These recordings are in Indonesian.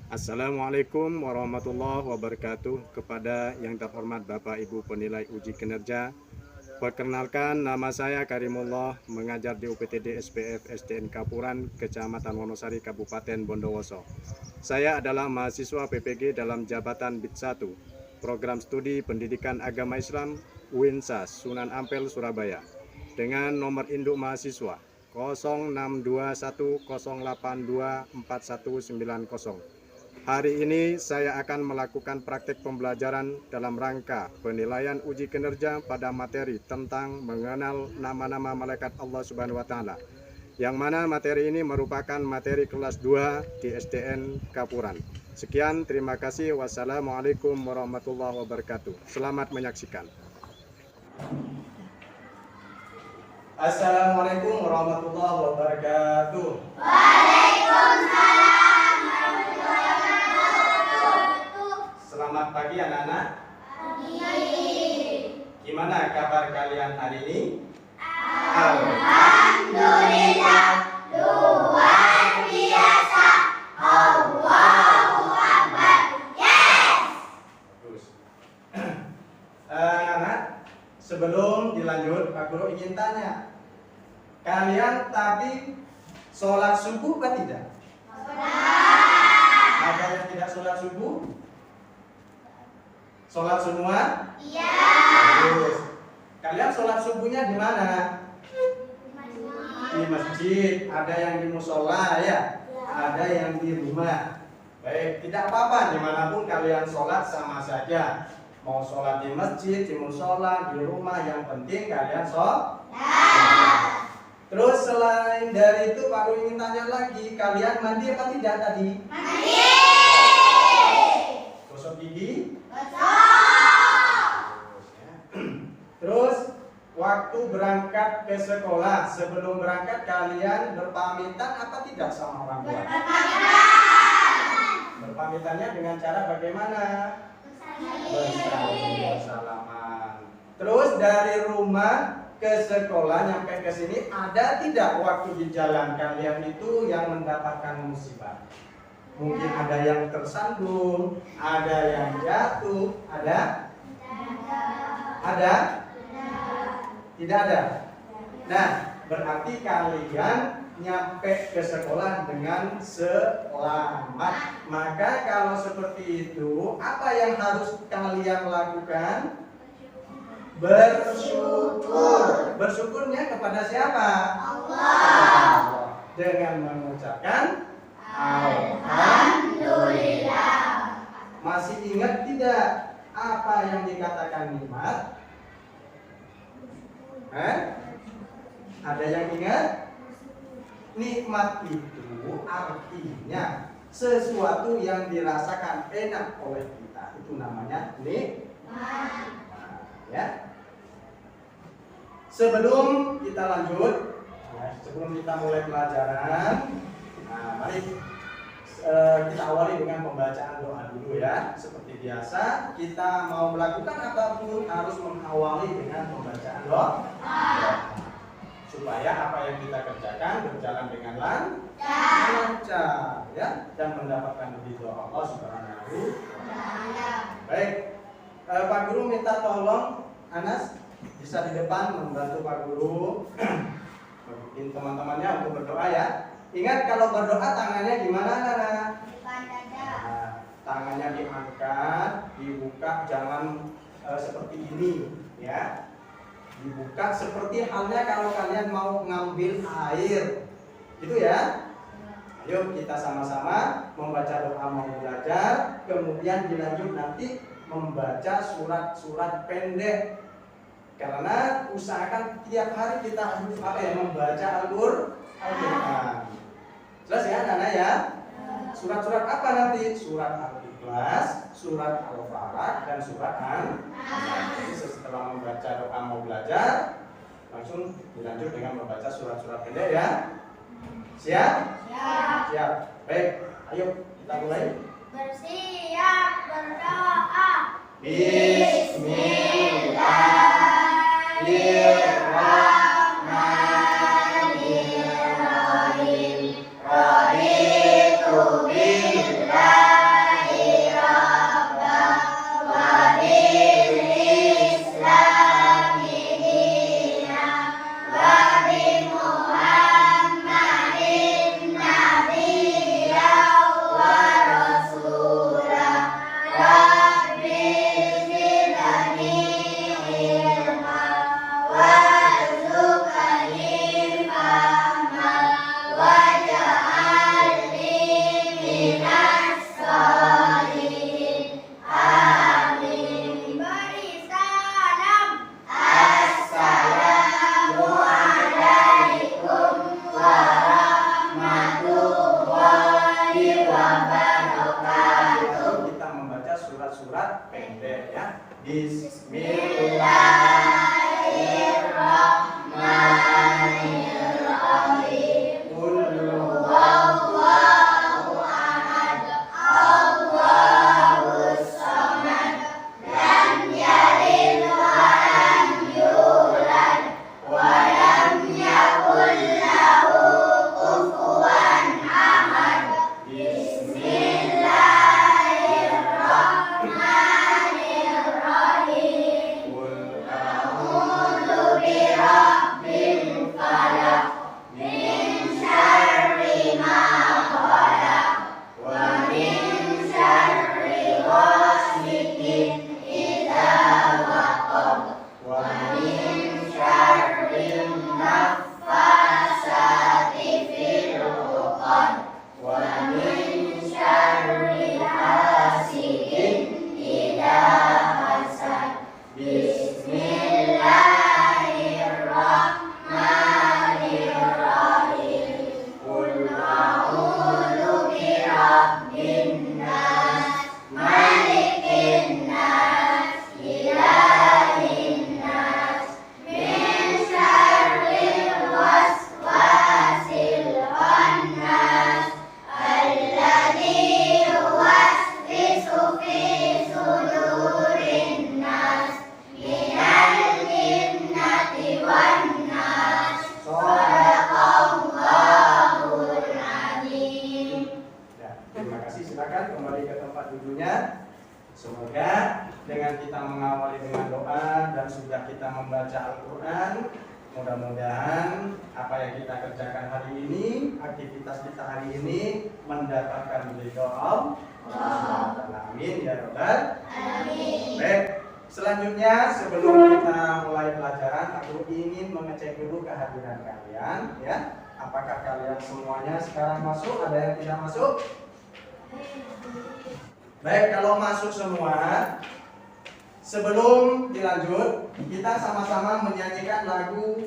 Assalamualaikum warahmatullahi wabarakatuh. Kepada yang terhormat Bapak Ibu penilai uji kinerja, perkenalkan nama saya Karimullah, mengajar di UPTD SPF SDN Kapuran, Kecamatan Wonosari, Kabupaten Bondowoso. Saya adalah mahasiswa PPG dalam jabatan BIT 1, Program Studi Pendidikan Agama Islam UINSAS Sunan Ampel, Surabaya, dengan nomor induk mahasiswa 062108249190. Hari ini saya akan melakukan praktek pembelajaran dalam rangka penilaian uji kinerja pada materi tentang mengenal nama-nama malaikat Allah Subhanahu wa taala. Yang mana materi ini merupakan materi kelas 2 di SDN Kapuran. Sekian, terima kasih. Wassalamualaikum warahmatullahi wabarakatuh. Selamat menyaksikan. Assalamualaikum warahmatullahi wabarakatuh. Waalaikumsalam. Selamat pagi anak-anak. Pagi. Gimana kabar kalian hari ini? Alhamdulillah, luar biasa. Allahu Akbar. Yes. Terus, anak-anak, sebelum dilanjut, Pak Guru ingin tanya, kalian tadi sholat subuh apa tidak? Ada yang tidak sholat subuh? Sholat semua? Iya. Bagus. Kalian sholat subuhnya di mana? Di masjid. Ada yang di musola ya? Ada yang di rumah. Baik, tidak apa-apa dimanapun kalian sholat sama saja. Mau sholat di masjid, di musola, di rumah, yang penting kalian sholat. Terus selain dari itu, Pak Guru ingin tanya lagi, kalian mandi apa tidak tadi? Mandi. Gosok gigi? Betul. Terus waktu berangkat ke sekolah, sebelum berangkat kalian berpamitan apa tidak sama orang tua? Berpamitannya dengan cara bagaimana? Bersalaman. Terus dari rumah ke sekolah nyampe ke sini, ada tidak waktu di jalan kalian itu yang mendapatkan musibah? Mungkin ada yang tersandung, ada yang jatuh, ada? Ada? Tidak ada. Nah, berarti kalian nyampe ke sekolah dengan selamat. Maka kalau seperti itu, apa yang harus kalian lakukan? Bersyukur. Bersyukurnya kepada siapa? Allah. Dengan mengucapkan Alhamdulillah. Masih ingat tidak apa yang dikatakan nikmat? Ada yang ingat? Nikmat itu artinya sesuatu yang dirasakan enak oleh kita. Itu namanya nikmat. Ya. Sebelum kita lanjut, sebelum kita mulai pelajaran, mari kita awali dengan pembacaan doa dulu ya. Seperti biasa, kita mau melakukan apapun harus mengawali dengan pembacaan doa. Supaya apa yang kita kerjakan berjalan dengan lancar ya, dan mendapatkan ridho Allah Subhanahu wa taala. Baik, Pak Guru minta tolong Anas bisa di depan membantu Pak Guru bikin teman-temannya untuk berdoa ya. Ingat kalau berdoa tangannya gimana Nana? Tangannya diangkat, dibuka, jangan seperti ini ya. Dibuka seperti halnya kalau kalian mau ngambil air, gitu ya. Ayo kita sama-sama membaca doa mau belajar, kemudian dilanjut nanti membaca surat-surat pendek. Karena usahakan tiap hari kita harus membaca Al-Qur'an. Jelas ya Nana ya? Surat-surat apa nanti? Surat Al-Ikhlas, surat Al-Falaq, dan surat An-Nas. Jadi setelah membaca doa mau belajar, langsung dilanjut dengan membaca surat-surat pendek ya. Siap? Siap. Siap. Baik, ayo kita mulai. Bersiap berdoa. Bismillahirrahmanirrahim. Raditu billah pendek ya. Bismillahirrahmanirrahim. Qul huwallahu ahad, Allahus samad, lam yalid wa lam yulad wa lam yakul lahu kufuwan ahad. Bismillahirrahmanirrahim. Qul a'udzu birabbil falaq min syarri ma khalaq wa min syarri ghasiqin idza waqab wa min syarri naffasati fil 'uqad wa min syarri hasidin idza hasad. Bismillahirrahmanirrahim. Qul a'udzu birabbin nas, malikin nas, ilahin nas, min syarril waswasil khannas, alladzi yuwaswisu fi sudurin nas, minal jinnati wan nas. Shadaqallahul azim. Ya, terima kasih. Silakan kembali ke tempat duduknya. Semoga dengan kita mengawali dengan doa dan sudah kita membaca Al-Quran, mudah-mudahan apa yang kita kerjakan hari ini, aktivitas kita hari ini mendapatkan ridho Allah. Amin ya rabbal alamin. Baik, selanjutnya sebelum kita mulai pelajaran, aku ingin mengecek dulu kehadiran kalian ya. Apakah kalian semuanya sekarang masuk? Ada yang tidak masuk? Baik, kalau masuk semua, sebelum dilanjut, kita sama-sama menyanyikan lagu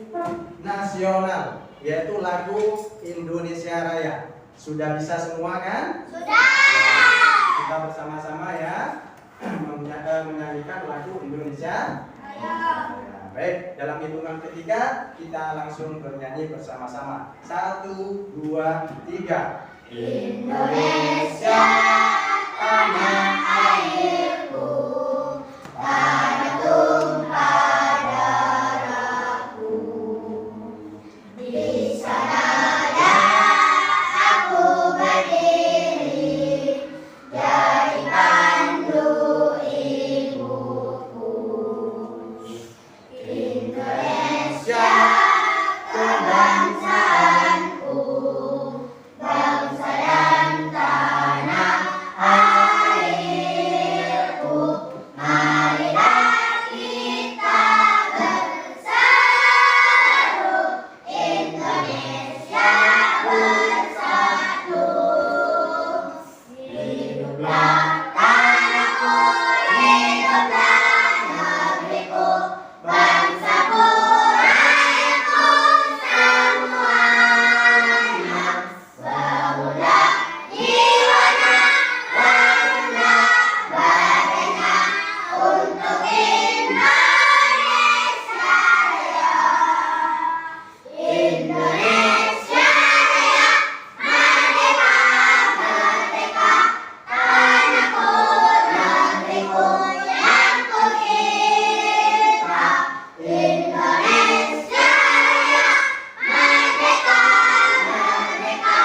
nasional, yaitu lagu Indonesia Raya. Sudah bisa semua kan? Sudah. Kita bersama-sama ya menyanyikan lagu Indonesia. Ayo. Nah, baik, dalam hitungan ketiga kita langsung bernyanyi bersama-sama. 1, 2, 3. Indonesia tanah airku, tanah tumpah darahku. Di sanalah aku berdiri, jadi pandu ibuku. Indonesia kebangsaanku, bangsa dan tanah airku. Marilah kita bersatu, Indonesia bersatu. Hiduplah tanahku, hiduplah negeriku, bangsaku, rakyatku semuanya. Bangunlah jiwanya, bangunlah badannya untuk Indonesia Raya. Indonesia Raya, merdeka, merdeka, tanahku, negeriku yang kucinta. Indonesia Raya, merdeka, merdeka,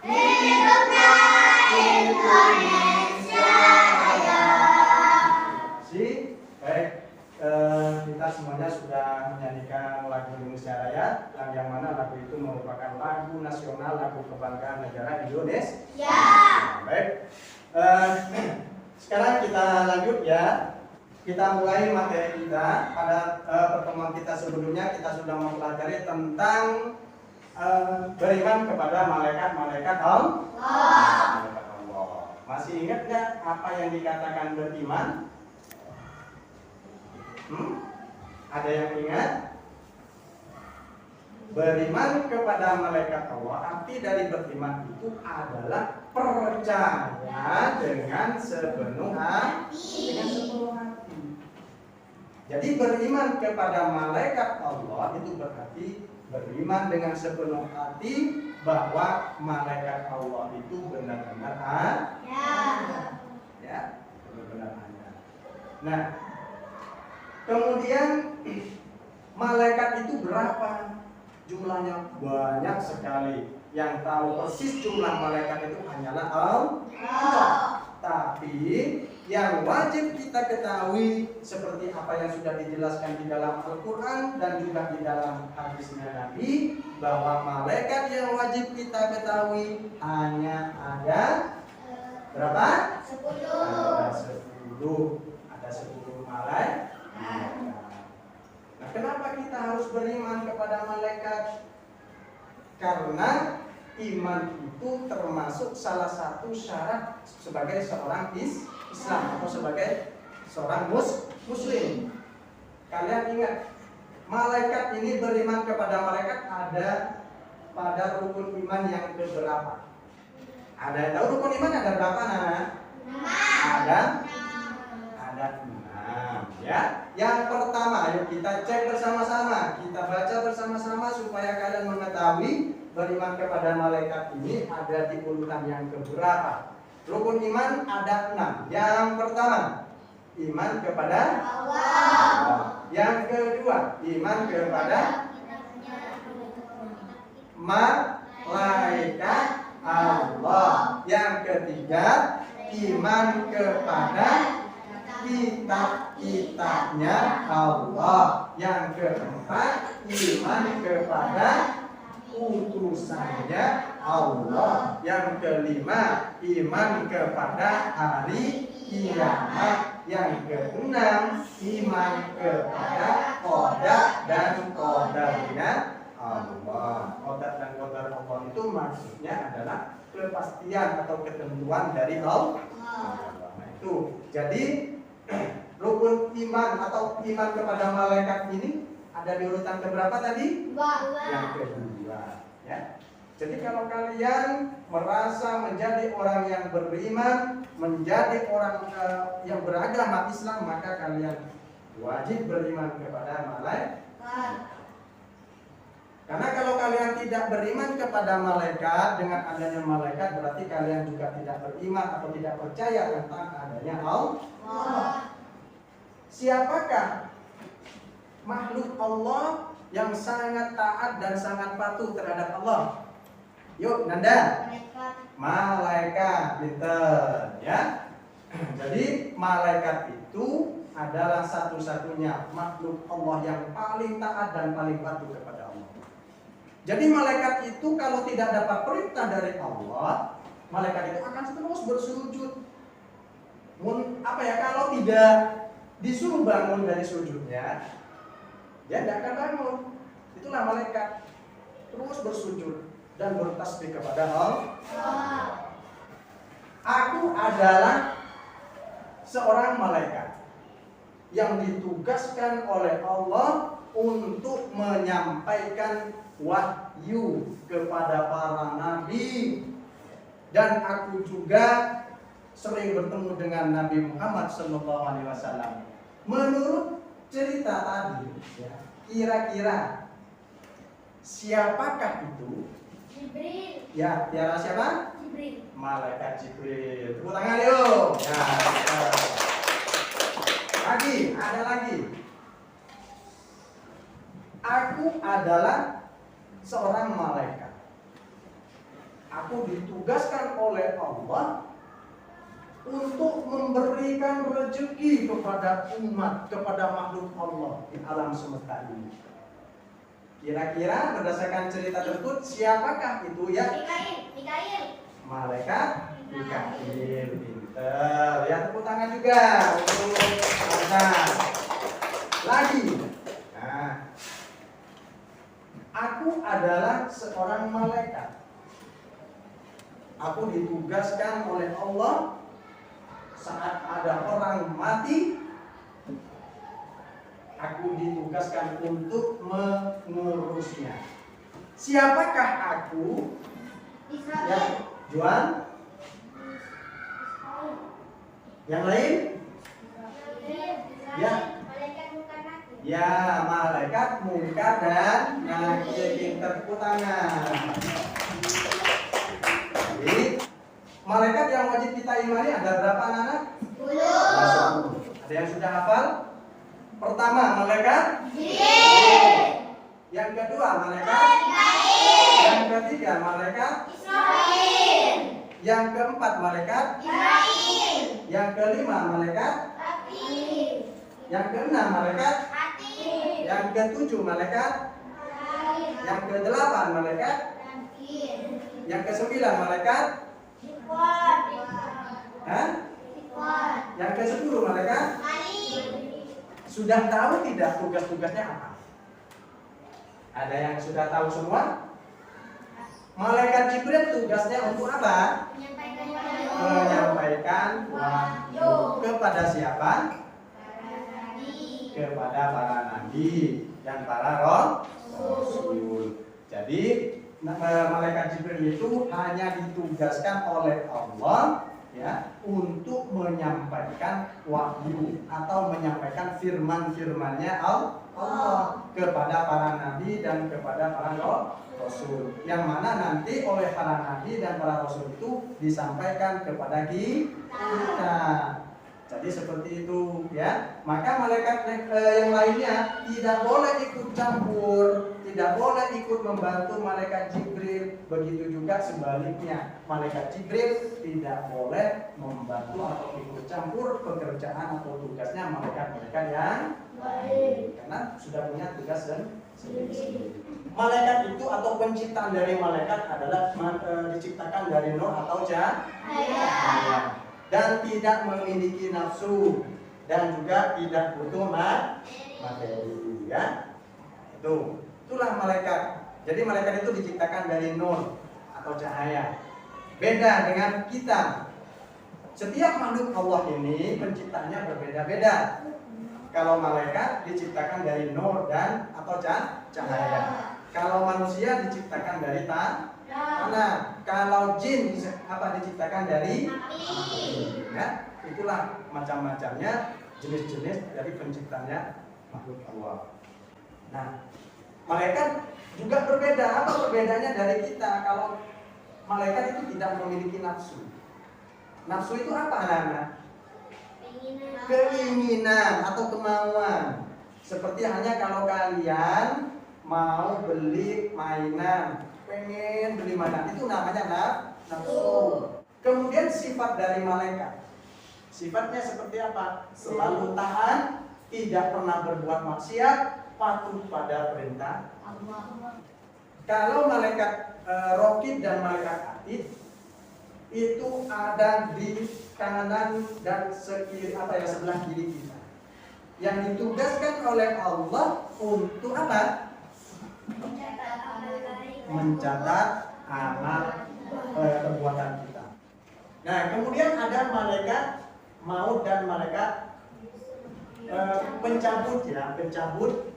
hiduplah Indonesia Raya. Si, baik, kita semuanya sudah menyanyikan lagu Indonesia Raya, yang mana lagu itu merupakan lagu nasional, lagu kebanggaan negara Indonesia. Ya. Baik, sekarang kita lanjut ya. Kita mulai materi kita. Pada pertemuan kita sebelumnya kita sudah mempelajari tentang beriman kepada malaikat-malaikat Allah. Malaikat Allah. Masih ingat nggak apa yang dikatakan beriman? Ada yang ingat? Beriman kepada malaikat Allah, arti dari beriman itu adalah percaya dengan sepenuh hati. Jadi beriman kepada malaikat Allah itu berarti beriman dengan sepenuh hati bahwa malaikat Allah itu benar-benar ada. Ya, benar-benar ada. Nah, kemudian malaikat itu berapa? Jumlahnya banyak sekali. Yang tahu persis jumlah malaikat itu hanyalah Allah. Tapi yang wajib kita ketahui seperti apa yang sudah dijelaskan di dalam Al-Quran dan juga di dalam hadisnya Nabi, bahwa malaikat yang wajib kita ketahui hanya ada berapa? 10. Ada 10 malaikat. Nah, kenapa kita harus beriman kepada malaikat? Karena iman itu termasuk salah satu syarat sebagai seorang Islam atau sebagai seorang Muslim. Kalian ingat, malaikat ini beriman kepada malaikat ada pada rukun iman yang keberapa? Ada yang tahu rukun iman ada berapa, Nana? Ada 6, ya. Yang pertama, ayo kita cek bersama-sama, kita baca bersama-sama supaya kalian mengetahui beriman kepada malaikat ini ada di urutan yang keberapa. Rukun iman ada 6. Yang pertama, iman kepada Allah. Yang kedua, iman kepada malaikat Allah. Yang ketiga, iman kepada kitab-kitabnya Allah. Yang keempat, iman kepada utusannya Allah. Yang kelima, iman kepada hari kiamat. Yang keenam, iman kepada qada dan qadarnya Allah. Qada dan qadar Allah itu maksudnya adalah kepastian atau ketentuan dari Allah. Nah, itu. Jadi rukun iman atau iman kepada malaikat ini ada di urutan keberapa tadi? Yang kedua, ya. Jadi kalau kalian merasa menjadi orang yang beriman, menjadi orang yang beragama Islam, maka kalian wajib beriman kepada malaikat. Karena kalau kalian tidak beriman kepada malaikat, dengan adanya malaikat berarti kalian juga tidak beriman atau tidak percaya tentang adanya Allah. Siapakah makhluk Allah yang sangat taat dan sangat patuh terhadap Allah? Yuk, Nanda. Malaikat, pinter, ya. Jadi malaikat itu adalah satu-satunya makhluk Allah yang paling taat dan paling patuh kepada Allah. Jadi malaikat itu kalau tidak dapat perintah dari Allah, malaikat itu akan terus bersujud. Kalau tidak disuruh bangun dari sujudnya, dia tidak akan bangun. Itulah malaikat, terus bersujud dan bertasbih kepada Allah. Aku adalah seorang malaikat yang ditugaskan oleh Allah untuk menyampaikan wahyu kepada para nabi, dan aku juga sering bertemu dengan Nabi Muhammad SAW. Menurut cerita tadi, kira-kira siapakah itu? Jibril. Ya, tiara siapa? Jibril. Malaikat Jibril. Tepuk tangan yuk. Ya, ada lagi. Aku adalah seorang malaikat. Aku ditugaskan oleh Allah untuk memberikan rezeki kepada umat, kepada makhluk Allah di alam semesta ini. Kira-kira berdasarkan cerita tersebut siapakah itu ya? Mikail. Malaikat Mikail. Pinter. Ya, tepuk tangan juga untuk lagi. Nah, aku adalah seorang malaikat. Aku ditugaskan oleh Allah saat ada orang mati. Aku ditugaskan untuk mengurusnya. Siapakah aku? Israfil. Ya, Juan. Yang lain? Ya. Malaikat bukan nakir. Ya, malaikat mungkar dan nakir. Pinter, tepuk tangan. Jadi, malaikat yang wajib kita imani ada berapa anak-anak? 10. Ada yang sudah hafal? Pertama, malaikat Jibril. Yang kedua, malaikat Mikail. Yang ketiga, malaikat Israfil. Yang keempat, malaikat Israfil. Yang kelima, malaikat Rafil. Yang keenam, malaikat Atid. Yang ketujuh, malaikat Yang kedelapan, malaikat Nakir. Yang kesembilan, malaikat Sifat. Hah? Sifat. Yang kesepuluh, malaikat. Malik. Sudah tahu tidak tugas-tugasnya apa? Ada yang sudah tahu semua? Malaikat Jibril tugasnya untuk apa? Menyampaikan Menyampaikan wahyu kepada siapa? Nabi. Kepada para nabi dan para rasul. Jadi malaikat Jibril itu hanya ditugaskan oleh Allah ya untuk menyampaikan wahyu atau menyampaikan firman-firmannya Allah kepada para nabi dan kepada para rasul. Yang mana nanti oleh para nabi dan para rasul itu disampaikan kepada kita. Jadi seperti itu ya. Maka malaikat yang lainnya tidak boleh ikut campur, tidak boleh ikut membantu malaikat Jibril. Begitu juga sebaliknya, malaikat Jibril tidak boleh membantu atau ikut campur pekerjaan atau tugasnya malaikat-malaikat yang lain, karena sudah punya tugas sendiri. Malaikat itu atau penciptaan dari malaikat adalah diciptakan dari nur atau cahaya. Dan tidak memiliki nafsu dan juga tidak butuh materi ya. Itulah malaikat. Jadi malaikat itu diciptakan dari nur atau cahaya. Beda dengan kita. Setiap makhluk Allah ini penciptanya berbeda-beda. Kalau malaikat diciptakan dari nur dan atau cahaya. Kalau manusia diciptakan dari tanah. Kalau jin diciptakan dari api. Ya, itulah macam-macamnya jenis-jenis dari penciptanya makhluk Allah. Nah, malaikat juga berbeda. Apa perbedaannya dari kita? Kalau malaikat itu tidak memiliki nafsu. Nafsu itu apa anak-anak? Keinginan atau kemauan. Seperti hanya kalau kalian mau beli mainan, pengen beli mainan, itu namanya nafsu. Kemudian sifat dari malaikat, sifatnya seperti apa? Selalu tahan, tidak pernah berbuat maksiat, patuh pada perintah Allah. Kalau malaikat Raqib dan malaikat Atid itu ada di kanan dan sebelah kiri kita, yang ditugaskan oleh Allah untuk apa? Mencatat amal perbuatan kita. Nah, kemudian ada malaikat maut dan malaikat pencabut ya, pencabut.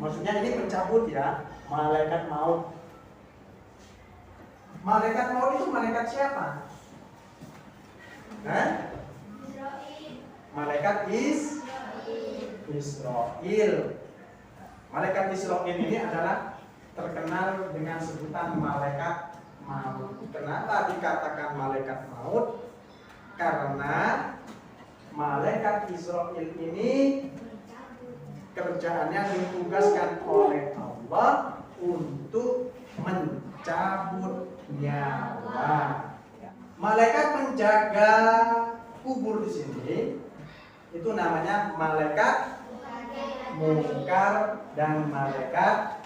Maksudnya ini pencabut ya, malaikat maut. Malaikat maut itu malaikat siapa? Malaikat Israfil. Malaikat Israfil ini adalah terkenal dengan sebutan malaikat maut. Kenapa dikatakan malaikat maut? Karena malaikat Israfil ini kerjaannya ditugaskan oleh Allah untuk mencabut nyawa. Malaikat penjaga kubur di sini itu namanya malaikat Mungkar dan malaikat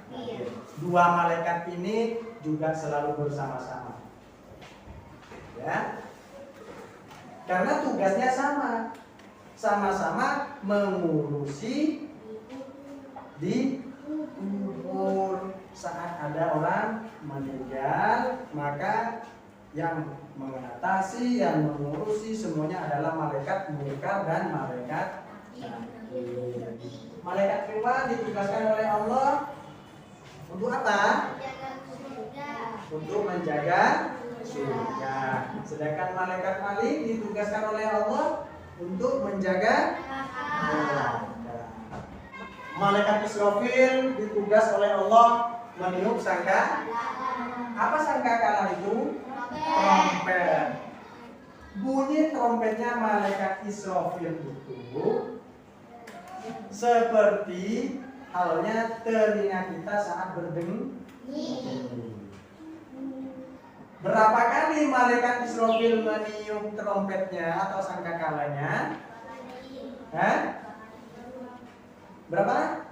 Nakir. Dua malaikat ini juga selalu bersama-sama. Ya. Karena tugasnya sama. Sama-sama mengurusi di kubur. Saat ada orang meninggal, maka yang mengatasi, yang mengurusi semuanya adalah malaikat Mungkar dan malaikat Nakir. Malaikat firman ditugaskan oleh Allah untuk apa? Untuk menjaga surga. Sedangkan malaikat Malik ditugaskan oleh Allah untuk menjaga neraka. Malaikat Israfil ditugas oleh Allah meniup sangka. Apa sangkakala itu? Trompet. Bunyi trompetnya malaikat Israfil itu seperti halnya telinga kita saat berdengung. Berapa kali malaikat Israfil meniup trompetnya atau sangkakalanya? Berapa?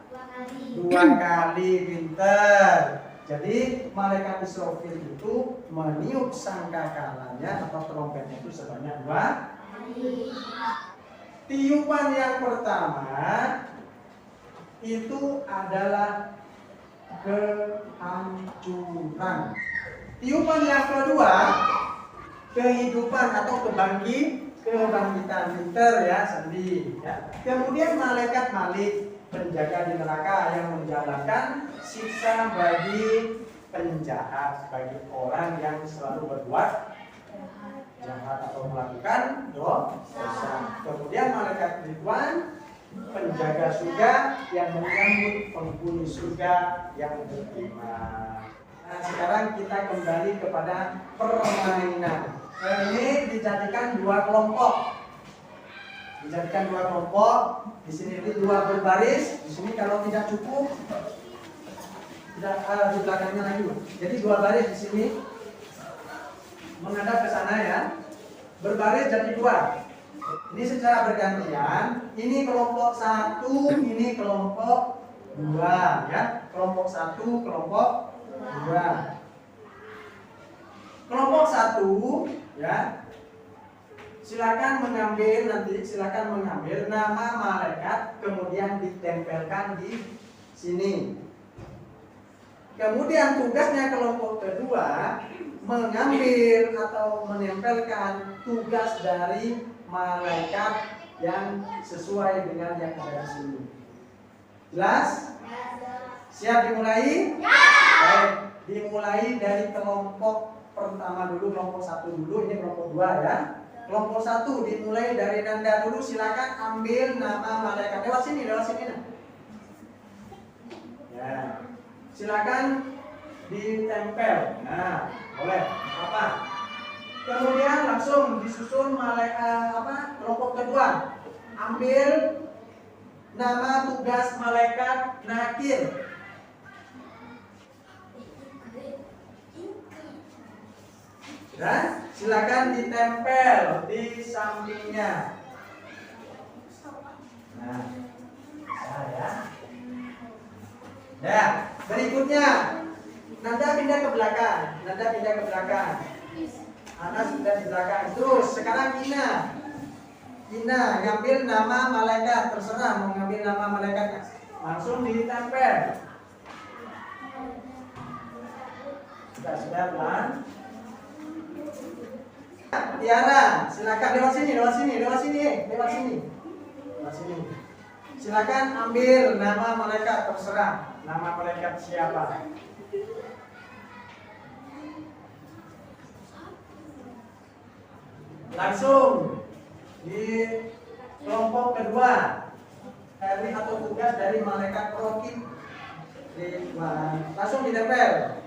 2 kali, pinter. Jadi malaikat Israfil itu meniup sangkakalanya atau trompetnya itu sebanyak 2 kali. Tiupan yang pertama itu adalah kehancuran. Tiupan yang kedua kehidupan atau kebangkitan, pinter ya, Sandi ya. Kemudian malaikat Malik, penjaga di neraka yang menjalankan siksa bagi penjahat, bagi orang yang selalu berbuat jahat atau melakukan dosa. Kemudian malaikat Ridwan, penjaga surga yang menyambut penghuni surga yang beriman. Nah, sekarang kita kembali kepada permainan. Ini dijadikan 2 kelompok. Dijadikan 2 kelompok. Di sini 2 berbaris. Di sini kalau tidak cukup, tidak di belakangnya lagi. Jadi 2 baris di sini menghadap ke sana ya. Berbaris jadi 2. Ini secara bergantian. Ini kelompok 1, ini kelompok 2 ya. Kelompok 1, kelompok 2. Kelompok 1 ya. Silakan mengambil nama malaikat kemudian ditempelkan di sini. Kemudian tugasnya kelompok kedua mengambil atau menempelkan tugas dari malaikat yang sesuai dengan yang ada di sini. Jelas? Siap dimulai? Ya. Baik, dimulai dari kelompok pertama dulu, kelompok 1 dulu, ini kelompok 2 ya. Kelompok 1 dimulai dari Nanda dulu, silakan ambil nama malaikat. Lewat sini nah. Ya. Silakan ditempel. Nah, boleh. Apa? Kemudian langsung disusun kelompok kedua. Ambil nama tugas malaikat nakir. Dan silakan ditempel di sampingnya. Nah, ya. Ya, berikutnya Nanda pindah ke belakang. Anas sudah di belakang. Terus sekarang Ina ngambil nama malaikat, terserah mau ngambil nama malaikat. Langsung ditempel. Sudah pelan. Tiara, silakan lewat sini. Silakan ambil nama malaikat, terserah nama malaikat siapa. Langsung di kelompok kedua dari atau tugas dari malaikat Rokib langsung ditempel.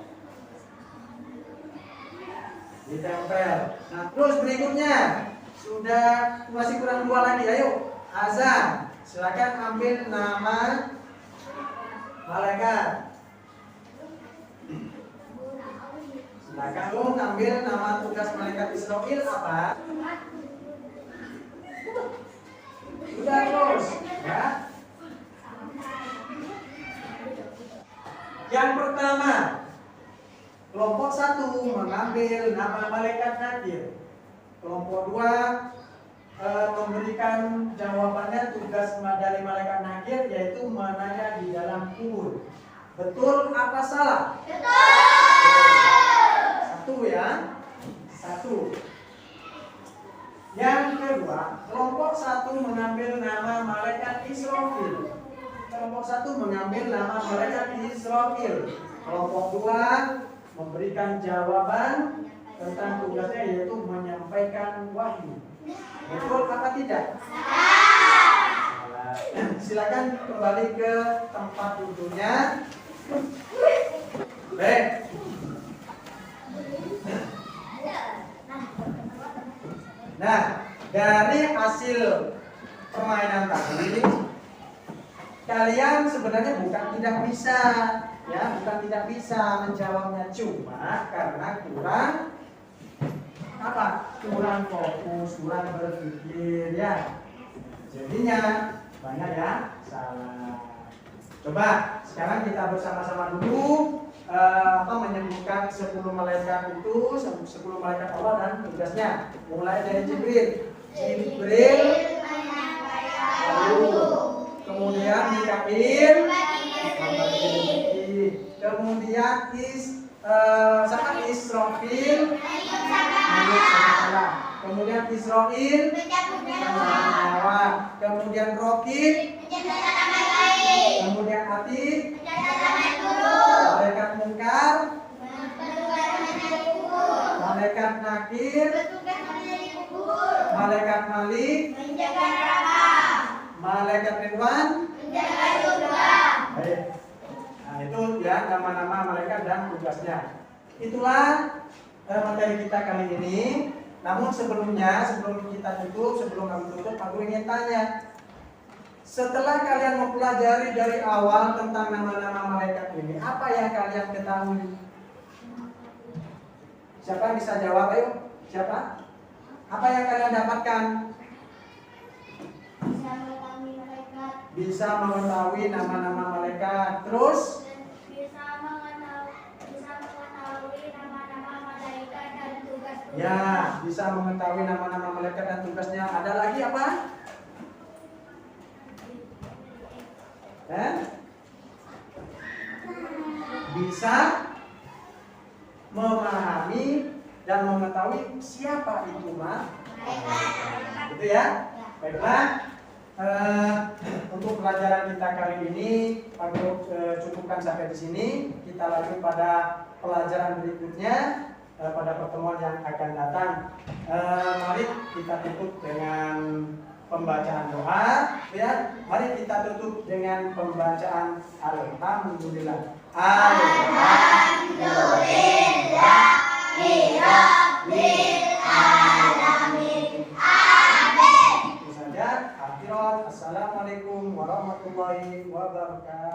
Nah, terus berikutnya sudah masih kurang 2 lagi. Ayo, Azan, silakan ambil nama malaikat. Silakan ambil nama tugas malaikat Israfil apa? Sudah terus, ya. Yang pertama, kelompok 1 mengambil nama malaikat nakir. Kelompok 2 memberikan jawabannya tugas dari malaikat nakir, yaitu menanya di dalam kubur. Betul apa salah? Betul. 1 ya. 1. Yang kedua, kelompok 1 mengambil nama malaikat Israfil. Kelompok 1 mengambil nama malaikat Israfil. Kelompok 2 memberikan jawaban tentang tugasnya yaitu menyampaikan wahyu. Betul apa tidak? Silakan kembali ke tempat duduknya. Baik. Nah, dari hasil permainan tadi, kalian sebenarnya bukan tidak bisa, ya, bukan tidak bisa menjawabnya, cuma karena kurang apa? Kurang fokus, kurang berpikir, ya. Jadinya banyak ya salah. Coba sekarang kita bersama-sama dulu menyebutkan 10 malaikat itu, 10 malaikat Allah dan tugasnya. Mulai dari Jibril. Jibril, lalu kemudian Mikail, kemudian Israfil, kemudian Israil, kemudian Rokib, kemudian Atid, malaikat Munkar, malaikat Nakir, malaikat Malik, malaikat Ridwan. Baik. Nah, itu ya nama-nama malaikat dan tugasnya. Itulah materi kita kali ini. Namun sebelum kita tutup, sebelum kami tutup, aku ingin tanya. Setelah kalian mempelajari dari awal tentang nama-nama malaikat ini, apa yang kalian ketahui? Siapa yang bisa jawab? Ayo, siapa? Apa yang kalian dapatkan? Bisa mengetahui nama-nama malaikat. Terus? Bisa mengetahui nama-nama malaikat dan tugas-tugas. Ya, bisa mengetahui nama-nama malaikat dan tugasnya. Ada lagi apa? Bisa memahami dan mengetahui siapa itu gitu ya. Baiklah, untuk pelajaran kita kali ini aku cukupkan sampai di sini. Kita lanjut pada pelajaran berikutnya pada pertemuan yang akan datang. Mari kita tutup dengan pembacaan doa, ya. Mari kita tutup dengan pembacaan Alhamdulillah. Itu saja. Akhirat. Assalamualaikum warahmatullahi wabarakatuh.